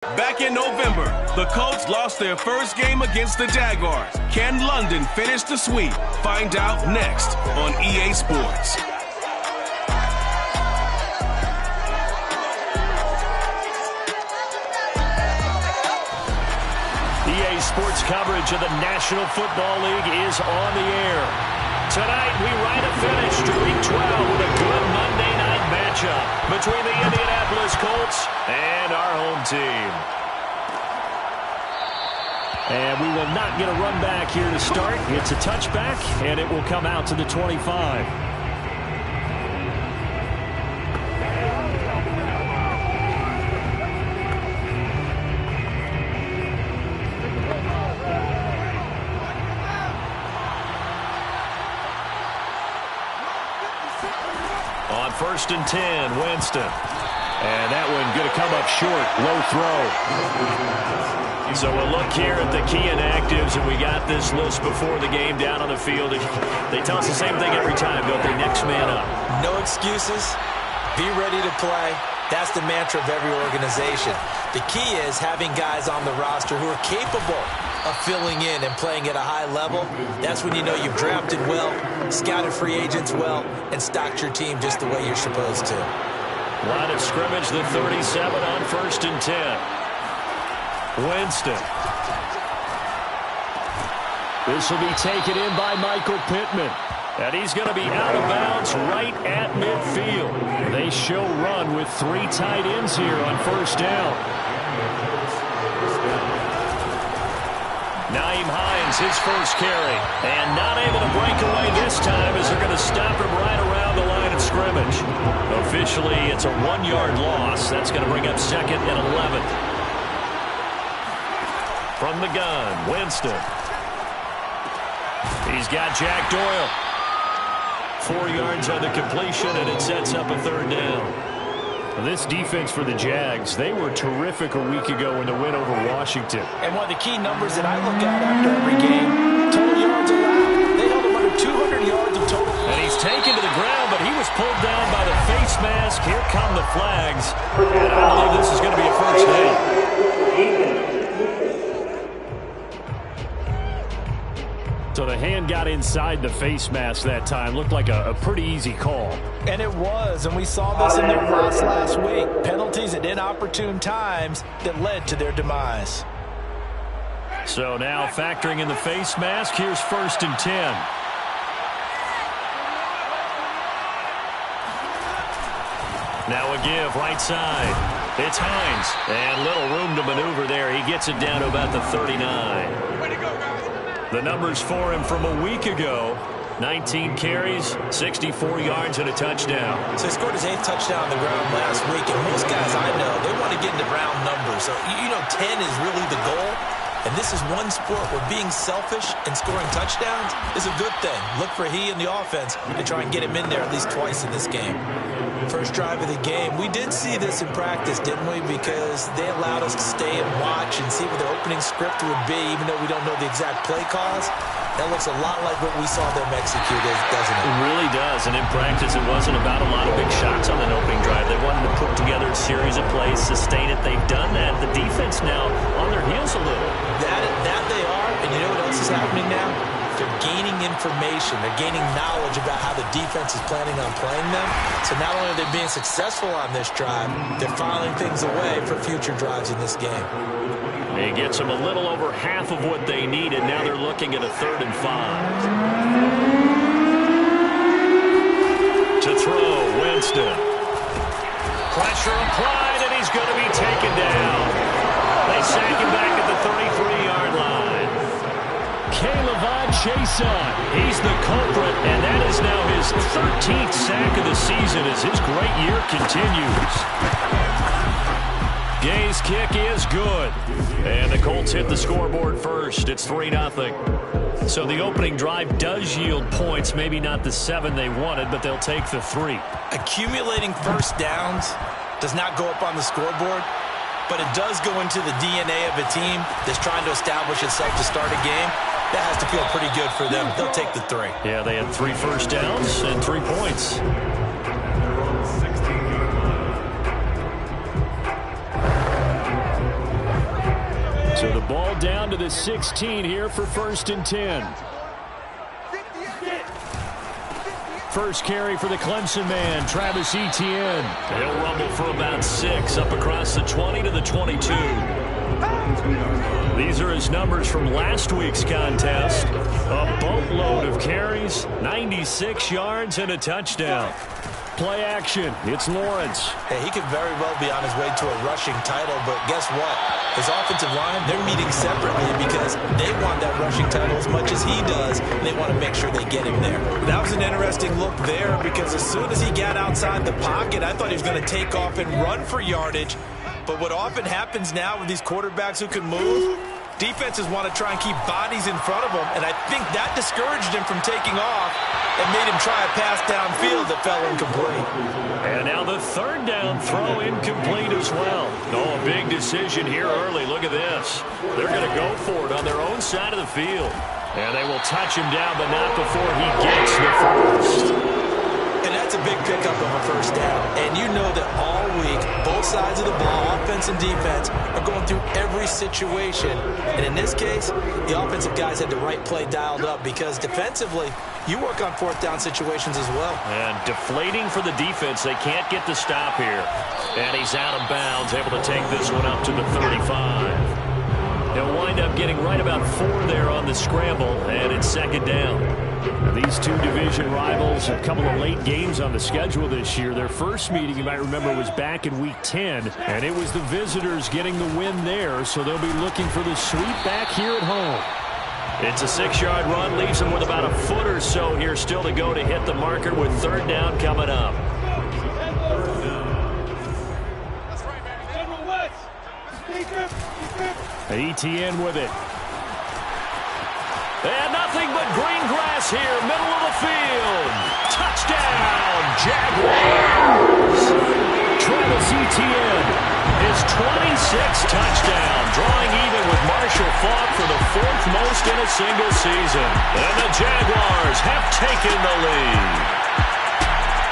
Back in November, the Colts lost their first game against the Jaguars. Can London finish the sweep? Find out next on EA Sports. EA Sports coverage of the National Football League is on the air. Tonight, we write a finish to Week 12 with a good Monday night matchup between the Indianapolis Colts and our home team. And we will not get a run back here to start. It's a touchback, and it will come out to the 25. On 1st and 10, Winston. And that one going to come up short. Low throw. So we'll look here at the key inactives, and we got this list before the game down on the field. They tell us the same thing every time, don't they? Next man up. No excuses. Be ready to play. That's the mantra of every organization. The key is having guys on the roster who are capable of filling in and playing at a high level. That's when you know you've drafted well, scouted free agents well, and stocked your team just the way you're supposed to. Line of scrimmage, the 37 on 1st and 10. Winston. This will be taken in by Michael Pittman. And he's going to be out of bounds right at midfield. They show run with 3 tight ends here on 1st down. Nyheim Hines, his first carry. And not able to break away this time as they're going to stop him right around the line of scrimmage. Officially, it's a 1-yard loss. That's going to bring up 2nd and 11. From the gun, Winston. He's got Jack Doyle. 4 yards on the completion, and it sets up a 3rd down. This defense for the Jags, they were terrific a week ago in the win over Washington. And one of the key numbers that I look at after every game, total yards allowed. They held him under 200 yards of total. And he's taken to the ground, but he was pulled down by the face mask. Here come the flags. And I believe this is going to be a 1st down. So the hand got inside the face mask that time. Looked like a pretty easy call. And it was, and we saw this in their loss last week. Penalties at inopportune times that led to their demise. So now factoring in the face mask, here's 1st and 10. Now a give right side. It's Hines. And little room to maneuver there. He gets it down to about the 39. Way to go, guys. The numbers for him from a week ago. 19 carries, 64 yards, and a touchdown. So he scored his 8th touchdown on the ground last week. And most guys I know, they want to get into round numbers. So, 10 is really the goal. And this is one sport where being selfish and scoring touchdowns is a good thing. Look for he and the offense to try and get him in there at least twice in this game. First drive of the game. We did see this in practice, didn't we? Because they allowed us to stay and watch and see what their opening script would be, even though we don't know the exact play calls. That looks a lot like what we saw them execute, doesn't it? It really does. And in practice, it wasn't about a lot of big shots on that opening drive. They wanted to put together a series of plays, sustain it. They've done that. The defense now on their heels a little. That they are. And you know what else is happening now? They're gaining information. They're gaining knowledge about how the defense is planning on playing them. So not only are they being successful on this drive, they're filing things away for future drives in this game. It gets them a little over half of what they needed. Now they're looking at a 3rd and 5. To throw, Winston. Pressure applied, and he's going to be taken down. They sack him back at the 33-yard line. K'Lavon Chaisson, he's the culprit, and that is now his 13th sack of the season as his great year continues. Gay's kick is good. And the Colts hit the scoreboard first. It's 3-0. So the opening drive does yield points. Maybe not the 7 they wanted, but they'll take the 3. Accumulating first downs does not go up on the scoreboard, but it does go into the DNA of a team that's trying to establish itself to start a game. That has to feel pretty good for them. They'll take the 3. Yeah, they had 3 first downs and 3 points. So the ball down to the 16 here for 1st and 10. First carry for the Clemson man, Travis Etienne. He'll rumble for about 6 up across the 20 to the 22. These are his numbers from last week's contest. A boatload of carries, 96 yards, and a touchdown. Play action. It's Lawrence. Hey, he could very well be on his way to a rushing title, but guess what? His offensive line, they're meeting separately because they want that rushing title as much as he does, and they want to make sure they get him there. That was an interesting look there because as soon as he got outside the pocket, I thought he was going to take off and run for yardage. But what often happens now with these quarterbacks who can move, defenses want to try and keep bodies in front of them, and I think that discouraged him from taking off and made him try a pass downfield that fell incomplete. And now the 3rd down throw incomplete as well. Oh, a big decision here early. Look at this. They're going to go for it on their own side of the field. And they will touch him down, but not before he gets the first. And that's a big pickup of a 1st down. And you know that all week, both sides of the ball, offense and defense, are going through every situation. And in this case, the offensive guys had the right play dialed up because defensively, you work on 4th down situations as well. And deflating for the defense. They can't get the stop here. And he's out of bounds, able to take this one up to the 35. He'll wind up getting right about 4 there on the scramble, and it's 2nd down. Now, these two division rivals, a couple of late games on the schedule this year. Their first meeting, you might remember, was back in Week 10, and it was the visitors getting the win there, so they'll be looking for the sweep back here at home. It's a 6-yard run, leaves them with about a foot or so here still to go to hit the marker with 3rd down coming up. Etienne with it. And nothing but green grass here, middle of the field. Touchdown, Jaguars. Travis Etienne, his 26th touchdown, drawing even with Marshall Faulk for the 4th most in a single season. And the Jaguars have taken the lead.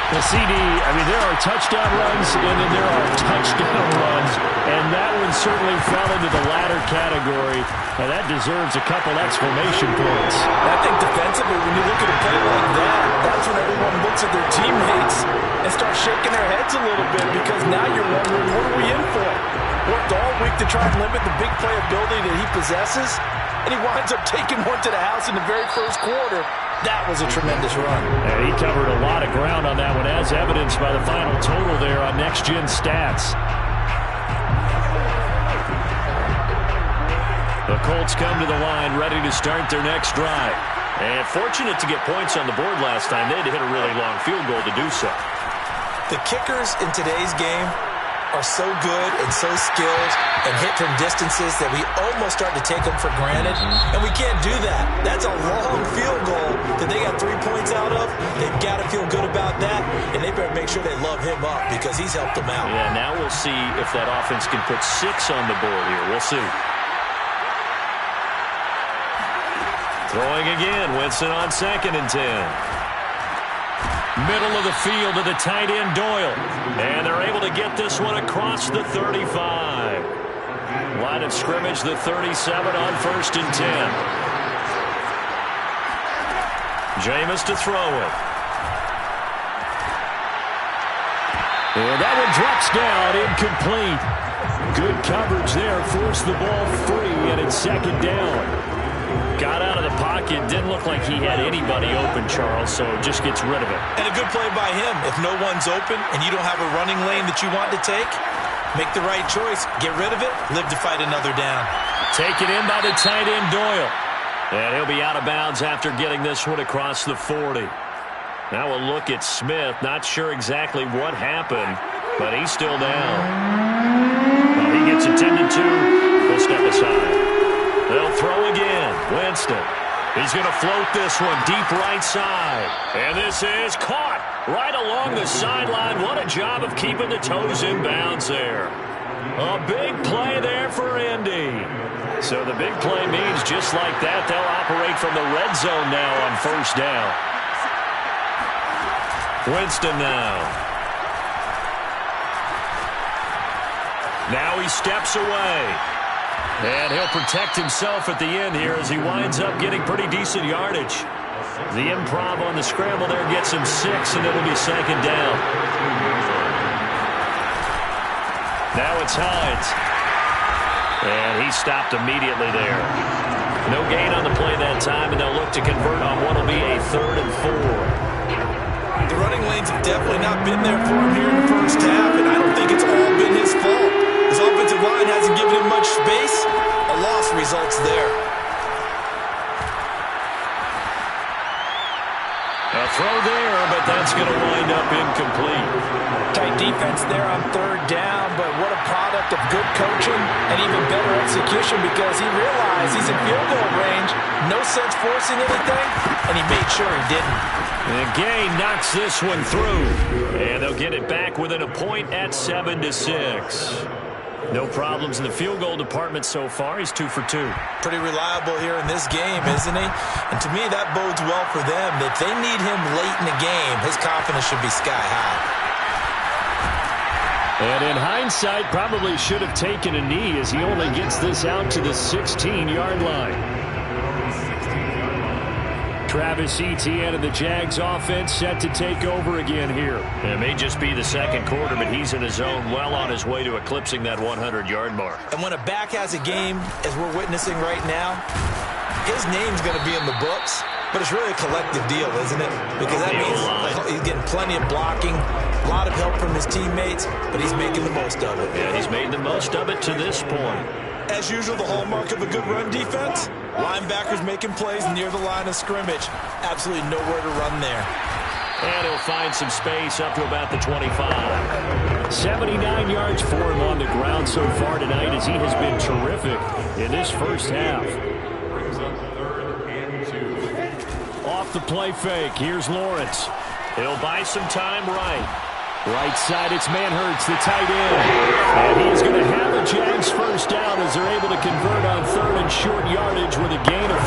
The CD, I mean, there are touchdown runs, and then there are touchdown runs, and that one certainly fell into the latter category, and that deserves a couple exclamation points. I think defensively, when you look at a play like that, that's when everyone looks at their teammates and starts shaking their heads a little bit because now you're wondering, what are we in for? Worked all week to try and limit the big play ability that he possesses, and he winds up taking one to the house in the very first quarter. That was a tremendous run. And he covered a lot of ground on that one, as evidenced by the final total there on Next Gen Stats. The Colts come to the line, ready to start their next drive. And fortunate to get points on the board last time. They had to hit a really long field goal to do so. The kickers in today's game are so good and so skilled and hit from distances that we almost start to take them for granted, and we can't do that. That's a long field goal that they got 3 points out of. They've got to feel good about that, and they better make sure they love him up because he's helped them out. Yeah, now we'll see if that offense can put 6 on the board here. We'll see. Throwing again, Winston on 2nd and 10. Middle of the field to the tight end, Doyle. And they're able to get this one across the 35. Line of scrimmage, the 37 on 1st and 10. Jameis to throw it. And that one drops down, incomplete. Good coverage there, forced the ball free, and it's 2nd down. Got out of the pocket, didn't look like he had anybody open, Charles, so just gets rid of it. And a good play by him. If no one's open and you don't have a running lane that you want to take, make the right choice. Get rid of it, live to fight another down. Taken in by the tight end, Doyle. And he'll be out of bounds after getting this one across the 40. Now a look at Smith. Not sure exactly what happened, but he's still down. Well, he gets attended to. We'll step aside. They'll throw again. Winston. He's going to float this one deep right side. And this is caught right along the sideline. What a job of keeping the toes in bounds there. A big play there for Indy. So the big play means just like that, they'll operate from the red zone now on 1st down. Winston now. Now he steps away. And he'll protect himself at the end here as he winds up getting pretty decent yardage. The improv on the scramble there gets him 6, and it'll be second down. Now it's Hines. And he stopped immediately there. No gain on the play that time, and they'll look to convert on what will be a 3rd and 4. The running lanes have definitely not been there for him here in the first half, and I don't think it's all been his fault. His offensive line hasn't given him much space. A loss results there. A throw there, but that's going to wind up incomplete. Tight defense there on 3rd down, but what a product of good coaching and even better execution because he realized he's in field goal range. No sense forcing anything, and he made sure he didn't. And Gay knocks this one through, and they'll get it back within a point at 7-6. No problems in the field goal department so far. He's 2 for 2. Pretty reliable here in this game, isn't he? And to me, that bodes well for them. If they need him late in the game, his confidence should be sky high. And in hindsight, probably should have taken a knee as he only gets this out to the 16-yard line. Travis Etienne and the Jags offense set to take over again here. It may just be the second quarter, but he's in his zone well on his way to eclipsing that 100-yard mark. And when a back has a game, as we're witnessing right now, his name's going to be in the books, but it's really a collective deal, isn't it? Because that means he's getting plenty of blocking, a lot of help from his teammates, but he's making the most of it. Yeah, he's made the most of it to this point. As usual, the hallmark of a good run defense, linebackers making plays near the line of scrimmage. Absolutely nowhere to run there. And he'll find some space up to about the 25. 79 yards for him on the ground so far tonight as he has been terrific in this first half. Off the play fake, here's Lawrence. He'll buy some time right. Right side, it's Manhertz, the tight end. And he's going to have a Jags first down as they're able to convert on 3rd and short yardage with a gain of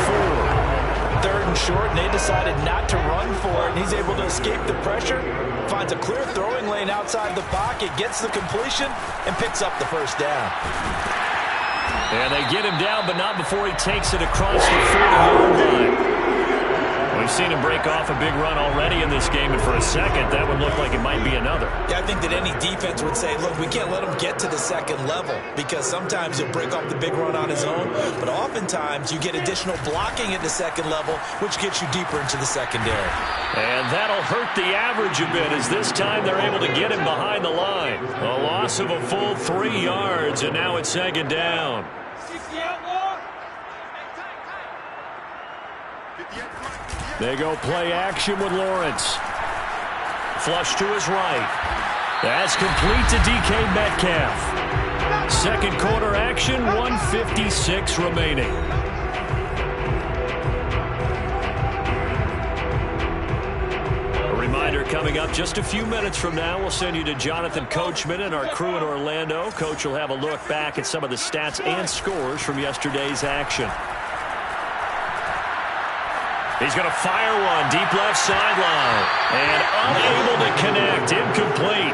4. 3rd and short, and they decided not to run for it, and he's able to escape the pressure, finds a clear throwing lane outside the pocket, gets the completion, and picks up the first down. And they get him down, but not before he takes it across the 40-yard line. We've seen him break off a big run already in this game, and for a second, that would look like it might be another. Yeah, I think that any defense would say, look, we can't let him get to the second level because sometimes he'll break off the big run on his own, but oftentimes you get additional blocking at the second level, which gets you deeper into the secondary. And that'll hurt the average a bit as this time they're able to get him behind the line. A loss of a full 3 yards, and now it's second down. They go play action with Lawrence. Flush to his right. That's complete to DK Metcalf. Second quarter action, 1:56 remaining. A reminder coming up just a few minutes from now, we'll send you to Jonathan Coachman and our crew in Orlando. Coach will have a look back at some of the stats and scores from yesterday's action. He's going to fire one deep left sideline. And unable to connect. Incomplete.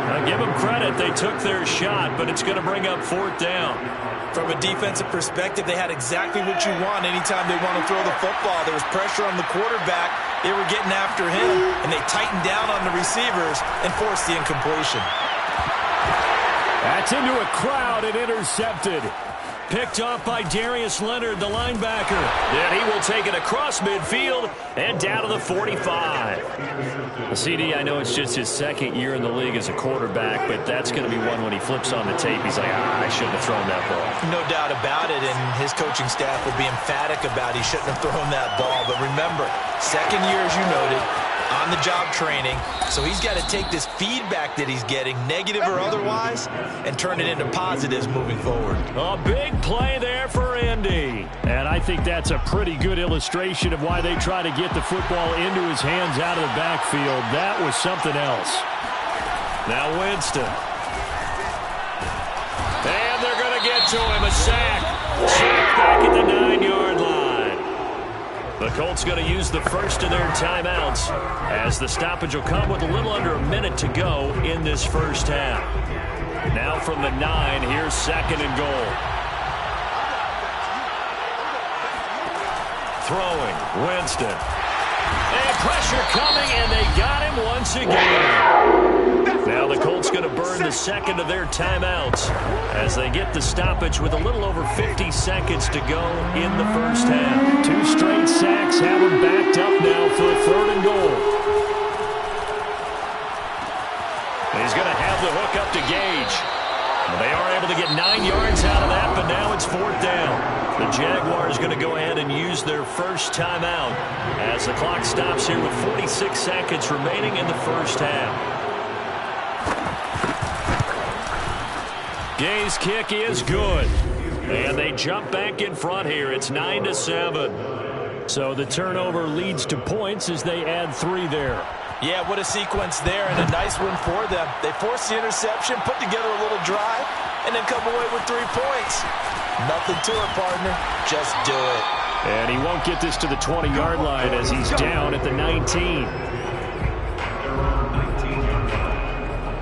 Now give them credit. They took their shot, but it's going to bring up 4th down. From a defensive perspective, they had exactly what you want anytime they want to throw the football. There was pressure on the quarterback. They were getting after him, and they tightened down on the receivers and forced the incompletion. That's into a crowd and intercepted. Picked off by Darius Leonard, the linebacker. And he will take it across midfield and down to the 45. CD, I know it's just his second year in the league as a quarterback, but that's going to be one when he flips on the tape. He's like, I shouldn't have thrown that ball. No doubt about it, and his coaching staff will be emphatic about he shouldn't have thrown that ball. But remember, second year, as you noted, on-the-job training, so he's got to take this feedback that he's getting, negative or otherwise, and turn it into positives moving forward. A big play there for Indy. And I think that's a pretty good illustration of why they try to get the football into his hands out of the backfield. That was something else. Now Winston. And they're going to get to him. A sack. Sack back at the 9-yard line. The Colts going to use the first of their timeouts as the stoppage will come with a little under a minute to go in this first half. Now from the 9, here's 2nd and goal. throwing. Winston. And pressure coming, and they got him once again. Now the Colts going to burn the second of their timeouts as they get the stoppage with a little over 50 seconds to go in the first half. 2 straight sacks have them backed up now for a 3rd and goal. He's going to have the hook up to Gage. They are able to get 9 yards out of that, but now it's 4th down. The Jaguars going to go ahead and use their first timeout as the clock stops here with 46 seconds remaining in the first half. Gay's kick is good. And they jump back in front here. It's 9-7. So the turnover leads to points as they add 3 there. Yeah, what a sequence there, and a nice one for them. They forced the interception, put together a little drive, and then come away with 3 points. Nothing to it, partner. Just do it. And he won't get this to the 20-yard line as he's down at the 19.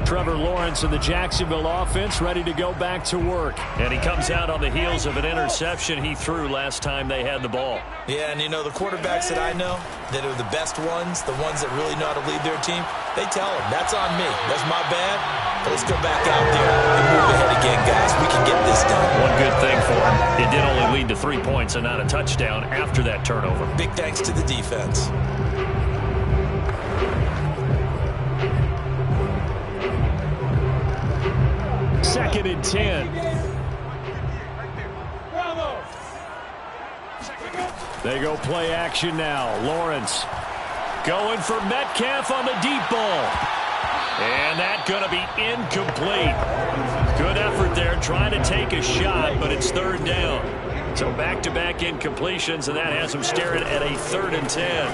Trevor Lawrence of the Jacksonville offense ready to go back to work. And he comes out on the heels of an interception he threw last time they had the ball. Yeah, and you know, the quarterbacks that I know that are the best ones, the ones that really know how to lead their team, they tell them, that's on me. That's my bad. But let's go back out there and move ahead again, guys. We can get this done. One good thing for him, it did only lead to 3 points and not a touchdown after that turnover. Big thanks to the defense. Second and 10. They go play action now. Lawrence going for Metcalf on the deep ball. And that's going to be incomplete. Good effort there trying to take a shot, but it's 3rd down. So back-to-back incompletions, and that has them staring at a 3rd and 10.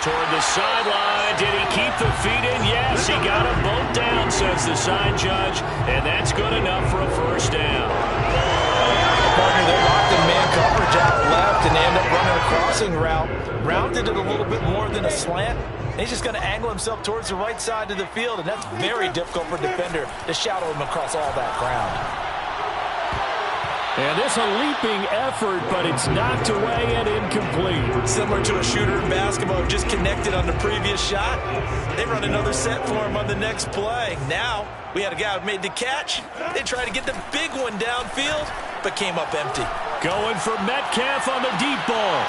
Toward the sideline. Did he keep the feet in? Yes, he got them both down, says the side judge. And that's good enough for a 1st down. Partner, they're locked in man coverage out left, and they end up running a crossing route. Rounded it a little bit more than a slant. And he's just going to angle himself towards the right side of the field, and that's very difficult for a defender to shadow him across all that ground. And this a leaping effort, but it's knocked away and incomplete. Similar to a shooter in basketball who just connected on the previous shot. They run another set for him on the next play. Now, we had a guy who made the catch. They tried to get the big one downfield, but came up empty. Going for Metcalf on the deep ball.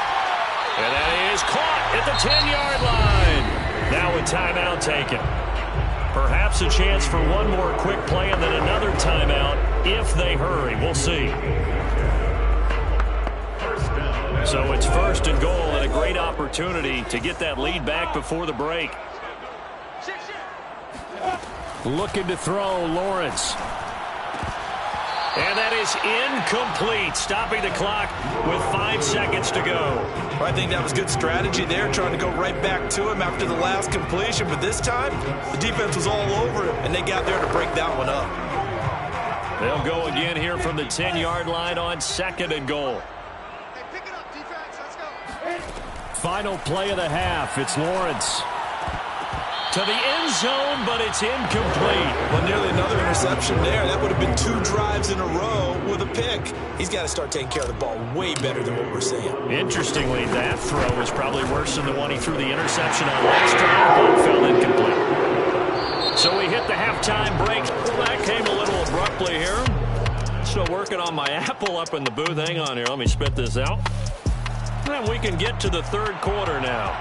And that is caught at the 10-yard line. Now a timeout taken. Perhaps a chance for one more quick play and then another timeout if they hurry. We'll see. So it's 1st and goal and a great opportunity to get that lead back before the break. Looking to throw, Lawrence. And that is incomplete, stopping the clock with 5 seconds to go. Well, I think that was good strategy there, trying to go right back to him after the last completion. But this time, the defense was all over him, and they got there to break that one up. They'll go again here from the 10-yard line on 2nd and goal. Hey, pick it up, defense. Let's go. Final play of the half. It's Lawrence. To the end zone, but it's incomplete. Well, nearly another interception there. That would have been 2 drives in a row with a pick. He's got to start taking care of the ball way better than what we're seeing. Interestingly, that throw was probably worse than the one he threw the interception on last drive, but fell incomplete. So we hit the halftime break. Well, that came a little abruptly here. Still working on my apple up in the booth. Hang on here. Let me spit this out. And we can get to the 3rd quarter now.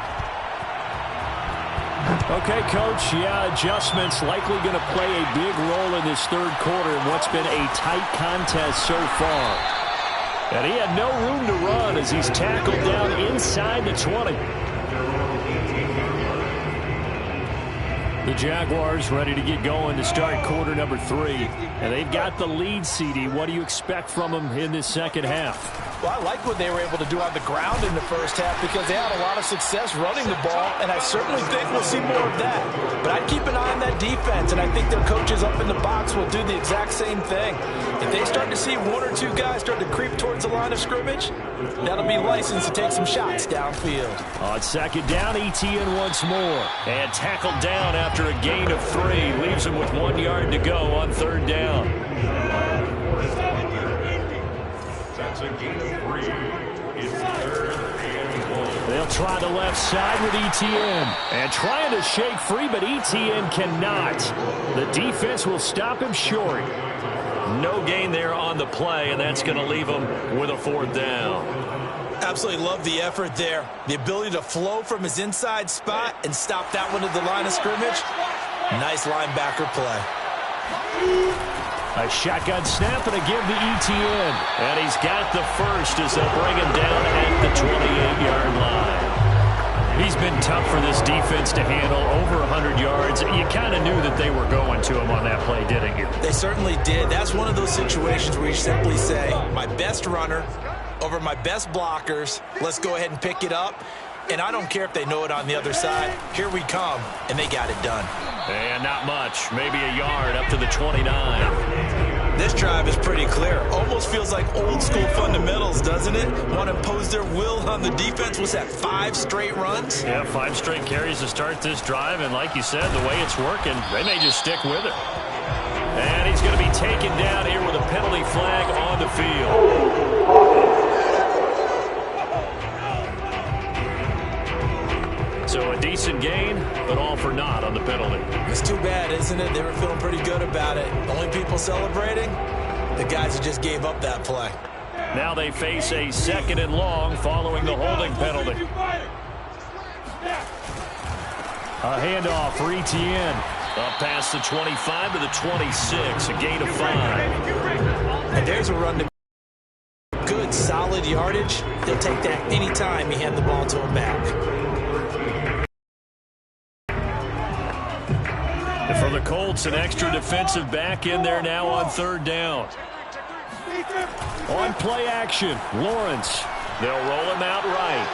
Okay, Coach, yeah, adjustments likely going to play a big role in this 3rd quarter in what's been a tight contest so far. And he had no room to run as he's tackled down inside the 20. The Jaguars ready to get going to start quarter number 3. And they've got the lead, CD. What do you expect from them in this second half? Well, I like what they were able to do on the ground in the first half because they had a lot of success running the ball, and I certainly think we'll see more of that. But I'd keep an eye on that defense, and I think their coaches up in the box will do the exact same thing. If they start to see 1 or 2 guys start to creep towards the line of scrimmage, that'll be licensed to take some shots downfield. On 2nd down, ETN once more. And tackled down after a gain of 3. Leaves him with 1 yard to go on 3rd down. They'll try the left side with ETN. And trying to shake free, but ETN cannot. The defense will stop him short. No gain there on the play, and that's going to leave him with a 4th down. Absolutely love the effort there. The ability to flow from his inside spot and stop that one at the line of scrimmage. Nice linebacker play. A shotgun snap and a give to ETN. And he's got the first as they'll bring him down at the 28-yard line. He's been tough for this defense to handle, over 100 yards. You kind of knew that they were going to him on that play, didn't you? They certainly did. That's one of those situations where you simply say, my best runner over my best blockers, let's go ahead and pick it up. And I don't care if they know it on the other side. Here we come, and they got it done. And not much, maybe a yard up to the 29. This drive is pretty clear. Almost feels like old school fundamentals, doesn't it? Want to impose their will on the defense. Was that 5 straight runs? Yeah, 5 straight carries to start this drive. And like you said, the way it's working, they may just stick with it. And he's going to be taken down here with a penalty flag on the field. So a decent gain, but all for naught on the penalty. It's too bad, isn't it? They were feeling pretty good about it. Only people celebrating, the guys who just gave up that play. Now they face a 2nd and long following the holding penalty. A handoff for ETN. Up past the 25 to the 26, a gain of 5. And there's a run to good, solid yardage. They'll take that anytime you hand the ball to him back. For the Colts, an extra defensive back in there now on 3rd down. On play action, Lawrence. They'll roll him out right.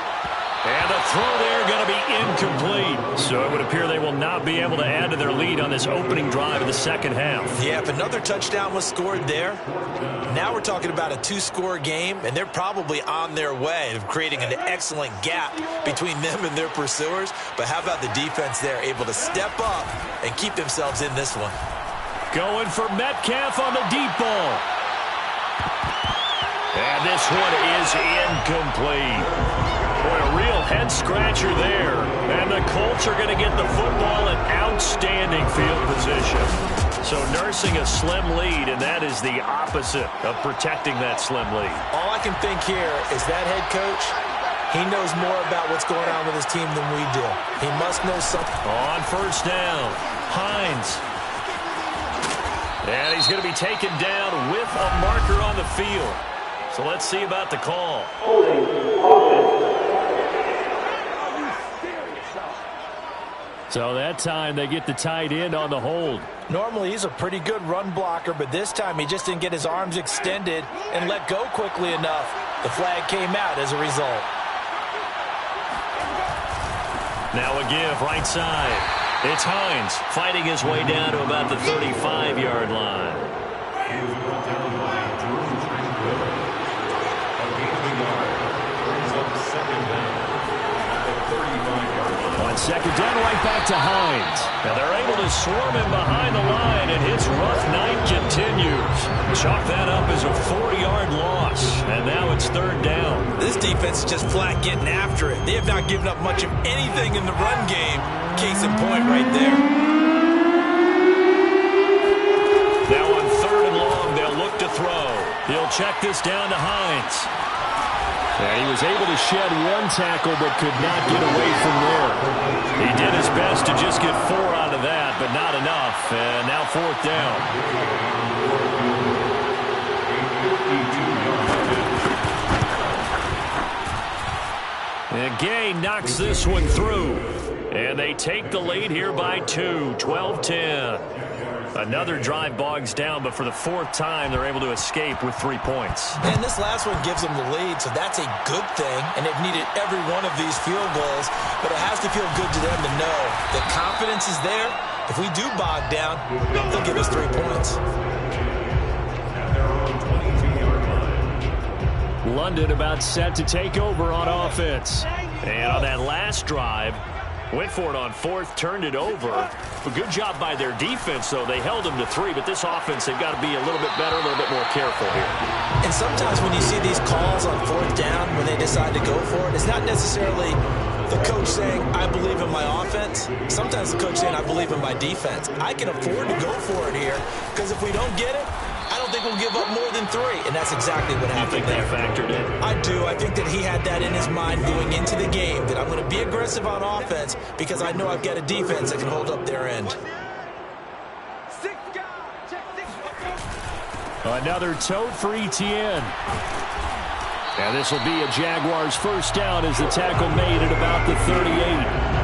And the throw there going to be incomplete. So it would appear they will not be able to add to their lead on this opening drive of the 2nd half. Yeah, if another touchdown was scored there, now we're talking about a 2-score game, and they're probably on their way of creating an excellent gap between them and their pursuers. But how about the defense there, able to step up and keep themselves in this one? Going for Metcalf on the deep ball. And this one is incomplete. Boy, a real head-scratcher there. And the Colts are going to get the football in outstanding field position. So nursing a slim lead, and that is the opposite of protecting that slim lead. All I can think here is that head coach, he knows more about what's going on with his team than we do. He must know something. On 1st down, Hines. And he's going to be taken down with a marker on the field. So let's see about the call. So that time they get the tight end on the hold. Normally he's a pretty good run blocker, but this time he just didn't get his arms extended and let go quickly enough. The flag came out as a result. Now a give right side. It's Hines fighting his way down to about the 35-yard line. On 2nd down, right back to Hines. And they're able to swarm him behind the line, and his rough night continues. Chalk that up as a 4-yard loss, and now it's 3rd down. This defense is just flat getting after it. They have not given up much of anything in the run game. Case in point right there. Now on 3rd and long, they'll look to throw. He'll check this down to Hines. And he was able to shed 1 tackle but could not get away from there. He did his best to just get 4 out of that, but not enough. And now 4th down. And Gay knocks this one through. And they take the lead here by 2, 12-10. Another drive bogs down, but for the 4th time, they're able to escape with 3 points. And this last one gives them the lead, so that's a good thing. And they've needed every one of these field goals, but it has to feel good to them to know the confidence is there. If we do bog down, they'll give us 3 points. London about set to take over on offense. And on that last drive, Went for it on fourth, turned it over. A good job by their defense, though. They held them to 3, but this offense, they've got to be a little bit better, a little bit more careful here. And sometimes when you see these calls on fourth down, when they decide to go for it, it's not necessarily the coach saying, I believe in my offense. Sometimes the coach saying, I believe in my defense. I can afford to go for it here, because if we don't get it, I don't think we'll give up more than 3, and that's exactly what happened there. You think that factored in? I do. I think that he had that in his mind going into the game, that I'm going to be aggressive on offense because I know I've got a defense that can hold up their end. Another tote for Etienne. And this will be a Jaguars first down as the tackle made at about the 38.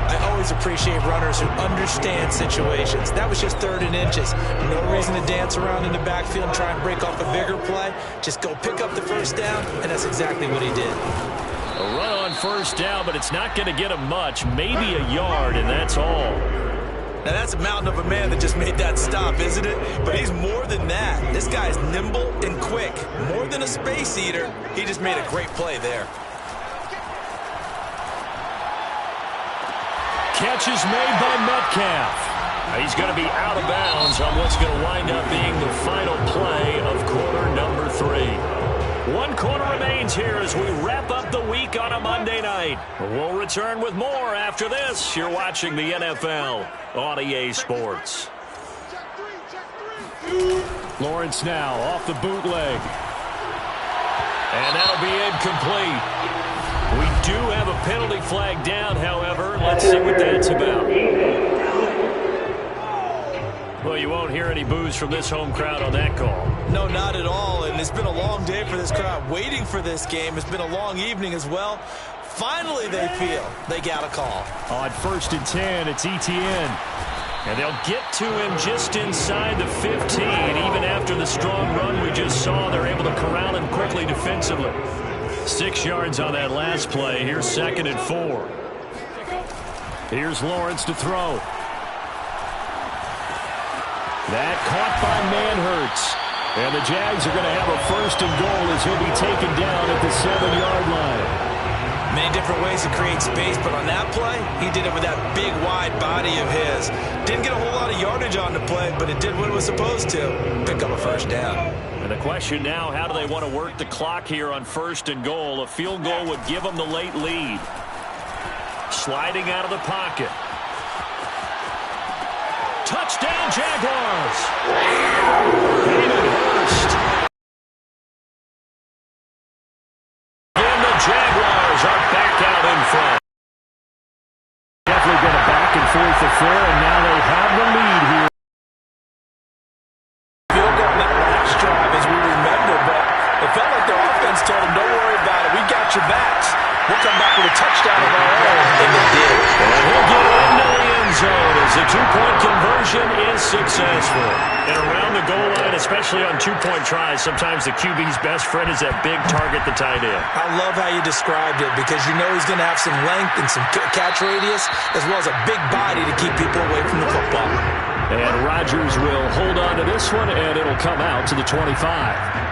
I always appreciate runners who understand situations. That was just 3rd and inches. No reason to dance around in the backfield and try and break off a bigger play. Just go pick up the first down, and that's exactly what he did. A run on first down, but it's not going to get him much. Maybe a yard, and that's all. Now, that's a mountain of a man that just made that stop, isn't it? But he's more than that. This guy's nimble and quick. More than a space eater, he just made a great play there. Catch is made by Metcalf. He's going to be out of bounds on what's going to wind up being the final play of quarter number 3. 1 quarter remains here as we wrap up the week on a Monday night. We'll return with more after this. You're watching the NFL on EA Sports. Lawrence now off the bootleg. And that'll be incomplete. We do have a penalty flag down, however. Let's see what that's about. Well, you won't hear any boos from this home crowd on that call. No, not at all. And it's been a long day for this crowd waiting for this game. It's been a long evening as well. Finally, they feel they got a call. On 1st and 10, it's Etienne. And they'll get to him just inside the 15. Even after the strong run we just saw, they're able to corral him quickly defensively. 6 yards on that last play. Here's 2nd and 4. Here's Lawrence to throw. That caught by Manhurts. And the Jags are going to have a 1st and goal as he'll be taken down at the 7-yard line. Many different ways to create space, but on that play, he did it with that big, wide body of his. Didn't get a whole lot of yardage on the play, but it did what it was supposed to. Pick up a 1st down. And the question now, how do they want to work the clock here on 1st and goal? A field goal would give them the late lead. Sliding out of the pocket. Touchdown, Jaguars! Hayden Hurst. And the Jaguars are back out in front. Definitely been a back and forth affair, and now they have the lead here. Field goal on that last drive, as we remember, but it felt like their offense told them, don't worry about it, we got your backs. We'll come back with a touchdown of our own, and they did. And he'll get into the end zone as the 2-point conversion is successful. And around the goal line, especially on 2-point tries, sometimes the QB's best friend is that big target, the tight end. I love how you described it because you know he's going to have some length and some catch radius as well as a big body to keep people away from the football. And Rodgers will hold on to this one, and it'll come out to the 25.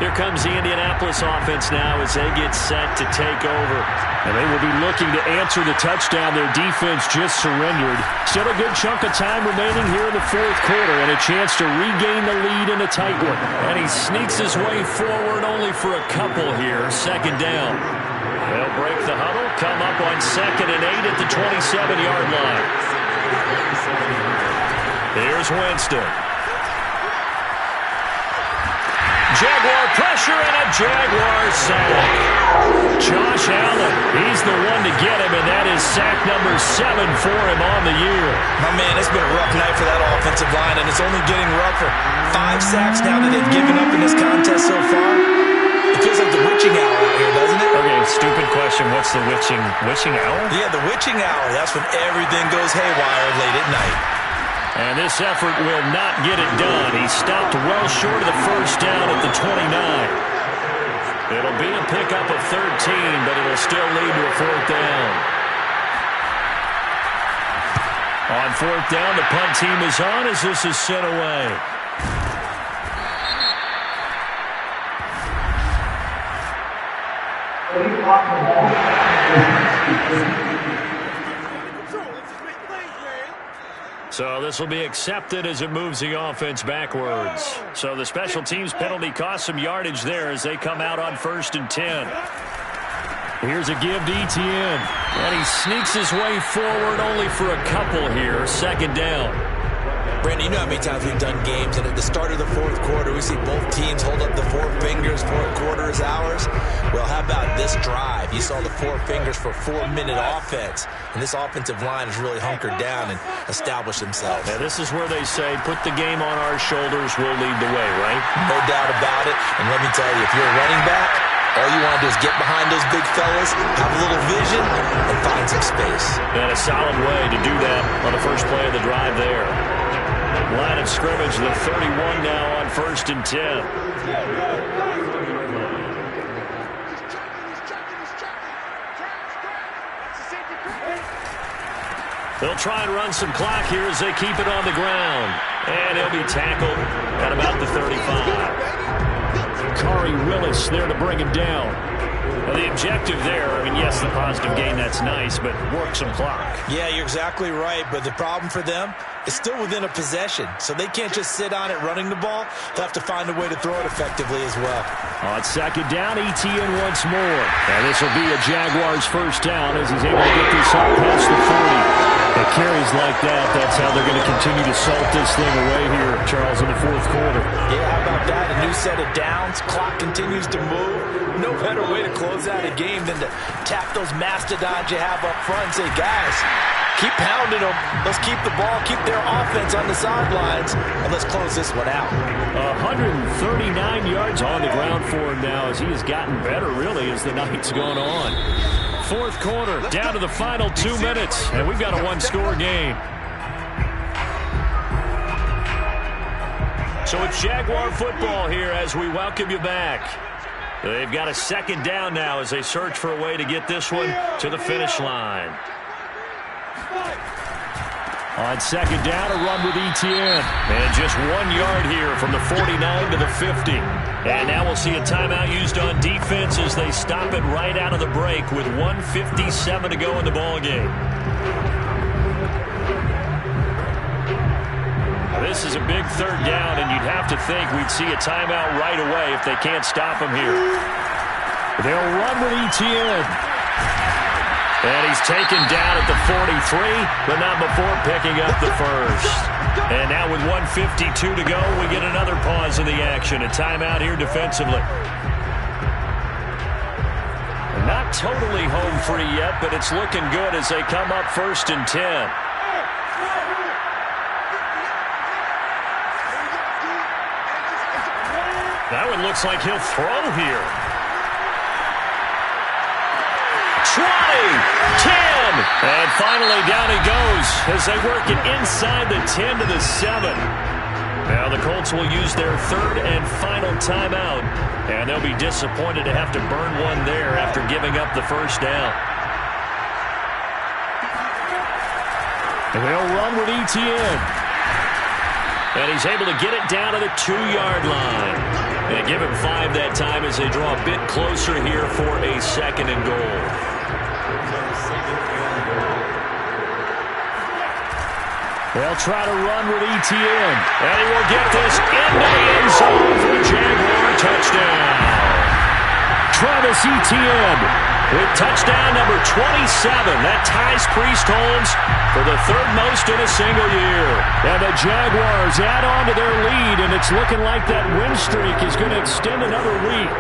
Here comes the Indianapolis offense now as they get set to take over. And they will be looking to answer the touchdown their defense just surrendered. Still a good chunk of time remaining here in the 4th quarter and a chance to regain the lead in a tight one. And he sneaks his way forward only for a couple here. 2nd down. They'll break the huddle, come up on 2nd and 8 at the 27-yard line. Here's Winston. Jaguar pressure and a Jaguar sack. Josh Allen, he's the one to get him, and that is sack number 7 for him on the year. My man, it's been a rough night for that offensive line, and it's only getting rougher. 5 sacks now that they've given up in this contest so far. It feels like the witching hour out here, doesn't it? Okay, stupid question. What's the witching hour? Yeah, the witching hour. That's when everything goes haywire late at night. And this effort will not get it done. He stopped well short of the 1st down at the 29. It'll be a pickup of 13, but it'll still lead to a 4th down. On 4th down, the punt team is on as this is sent away. So this will be accepted as it moves the offense backwards. So the special teams penalty cost some yardage there as they come out on 1st and 10. Here's a give to Etienne. And he sneaks his way forward only for a couple here. 2nd down. Brandon, you know how many times we've done games, and at the start of the 4th quarter, we see both teams hold up the 4 fingers, 4th quarter is ours. Well, how about this drive? You saw the 4 fingers for 4-minute offense, and this offensive line has really hunkered down and established themselves. Now, this is where they say, put the game on our shoulders, we'll lead the way, right? No doubt about it, and let me tell you, if you're a running back, all you want to do is get behind those big fellas, have a little vision, and find some space. And a solid way to do that on the first play of the drive there. Line of scrimmage, the 31 now on 1st and 10. They'll try and run some clock here as they keep it on the ground. And he'll be tackled at about the 35. Kari Willis there to bring him down. Well, the objective there, I mean, yes, the positive gain, that's nice, but work some clock. Yeah, you're exactly right, but the problem for them is still within a possession, so they can't just sit on it running the ball. They'll have to find a way to throw it effectively as well. On 2nd down, Etienne once more. And this will be a Jaguars 1st down as he's able to get this up past the 40. It carries like that. That's how they're going to continue to salt this thing away here, Charles, in the 4th quarter. Yeah, how about that? A new set of downs. Clock continues to move. No better way to close out a game than to tap those mastodons you have up front and say, guys, keep pounding them. Let's keep the ball, keep their offense on the sidelines, and let's close this one out. 139 yards on the ground for him now as he has gotten better, really, as the night's gone on. 4th quarter, down to the final 2 minutes, and we've got a 1-score game. So it's Jaguar football here as we welcome you back. They've got a 2nd down now as they search for a way to get this one to the finish line. On 2nd down, a run with Etienne. And just 1 yard here from the 49 to the 50. And now we'll see a timeout used on defense as they stop it right out of the break with 1:57 to go in the ballgame. This is a big 3rd down, and you'd have to think we'd see a timeout right away if they can't stop him here. They'll run with Etienne. And he's taken down at the 43, but not before picking up the 1st. And now with 1:52 to go, we get another pause in the action. A timeout here defensively. Not totally home free yet, but it's looking good as they come up 1st and 10. That one looks like he'll throw here. 20, 10, and finally down he goes as they work it inside the 10 to the 7. Now the Colts will use their 3rd and final timeout, and they'll be disappointed to have to burn one there after giving up the 1st down. And they'll run with Etienne. And he's able to get it down to the 2-yard line. And give him 5 that time as they draw a bit closer here for a 2nd and goal. They'll try to run with Etienne. And he will get this into the end zone for a Jaguar touchdown. Travis Etienne with touchdown number 27. That ties Priest Holmes for the 3rd most in a single year. And the Jaguars add on to their lead, and it's looking like that win streak is going to extend another week.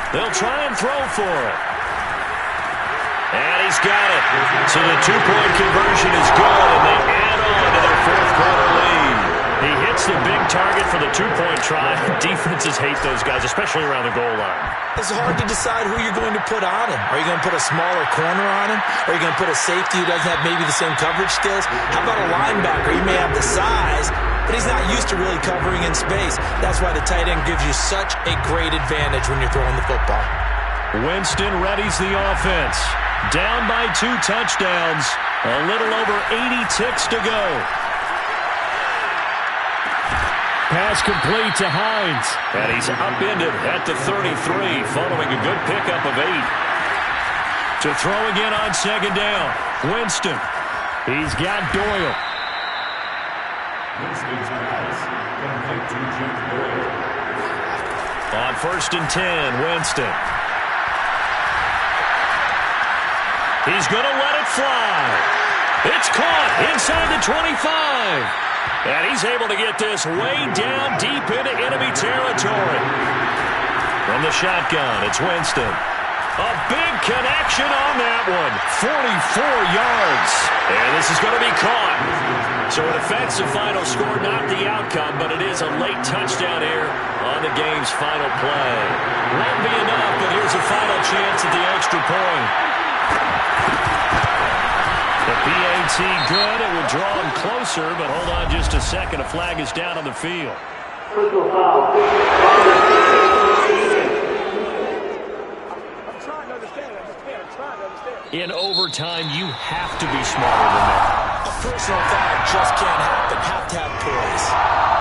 They'll try and throw for it. And he's got it. So the 2-point conversion is good, and they add on to their 4th quarter lead. He hits the big target for the 2-point try. Defenses hate those guys, especially around the goal line. It's hard to decide who you're going to put on him. Are you going to put a smaller corner on him? Or are you going to put a safety who doesn't have maybe the same coverage skills? How about a linebacker? He may have the size, but he's not used to really covering in space. That's why the tight end gives you such a great advantage when you're throwing the football. Winston readies the offense. Down by 2 touchdowns. A little over 80 ticks to go. Pass complete to Hines. And he's upended at the 33 following a good pickup of 8. To throw again on 2nd down. Winston He's got Doyle. On 1st and 10, Winston. He's going to let it fly. It's caught inside the 25. And he's able to get this way down deep into enemy territory. From the shotgun, it's Winston. A big connection on that one. 44 yards. And this is going to be caught. So an offensive final score, not the outcome, but it is a late touchdown here on the game's final play. Won't be enough, but here's a final chance at the extra point. The PAT good. It will draw him closer, but hold on just a second. A flag is down on the field. In overtime, you have to be smarter than that. A personal foul just can't happen. Have to have poise.